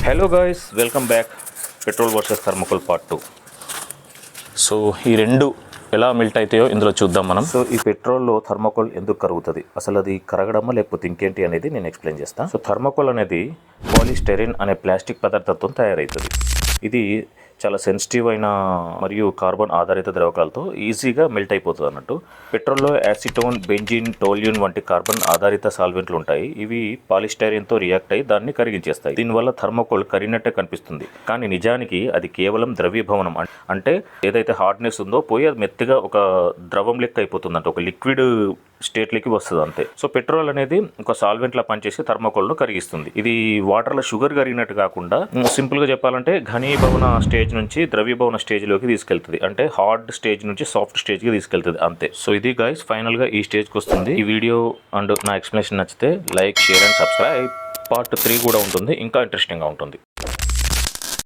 Hello guys, welcome back. Petrol versus thermocol part 2. So ఈ రెండు ఎలా మెల్ట్ అవుతాయో ఇందులో చూద్దాం మనం. సో ఈ పెట్రోల్లో థర్మోకోల్ ఎందుకు కరుగుతుంది, అసలు అది కరగడమా లేకపోతే ఇంకేంటి అనేది నేను ఎక్స్ప్లెయిన్ చేస్తాను. సో థర్మోకోల్ అనేది పాలిస్టైరిన్ అనే ప్లాస్టిక్ పదార్థంతో తయారవుతుంది. ఇది చాలా సెన్సిటివ్ అయిన మరియు కార్బన్ ఆధారిత ద్రవకాలతో ఈజీగా మెల్ట్ అయిపోతుంది అన్నట్టు. పెట్రోల్లో యాసిటోన్, బెంజిన్, టోల్యూన్ వంటి కార్బన్ ఆధారిత సాల్వెంట్లు ఉంటాయి. ఇవి పాలిస్టైరిన్తో రియాక్ట్ అయ్యి దాన్ని కరిగించేస్తాయి. దీనివల్ల థర్మోకోల్ కరిగినట్టే కనిపిస్తుంది, కానీ నిజానికి అది కేవలం ద్రవీభవనం. అంటే ఏదైతే హార్డ్నెస్ ఉందో పోయి అది మెత్తగా ఒక ద్రవం లెక్క అయిపోతుంది, అంటే ఒక లిక్విడ్ స్టేట్లోకి వస్తుంది అంతే. సో పెట్రోల్ అనేది ఒక సాల్వెంట్లా పనిచేసి థర్మోకోల్ను కరిగిస్తుంది. ఇది వాటర్లో షుగర్ కరిగినట్టు కాకుండా సింపుల్గా చెప్పాలంటే ఘనీభవన స్టేజ్ నుంచి ద్రవీభవన స్టేజ్లోకి తీసుకెళ్తుంది. అంటే హార్డ్ స్టేజ్ నుంచి సాఫ్ట్ స్టేజ్కి తీసుకెళ్తుంది అంతే. సో ఇది గైస్ ఫైనల్గా ఈ స్టేజ్కి వస్తుంది. ఈ వీడియో అండ్ నా ఎక్స్ప్లెనేషన్ నచ్చితే like, share and subscribe. Part 3 కూడా ఉంటుంది, ఇంకా ఇంట్రెస్టింగ్గా ఉంటుంది.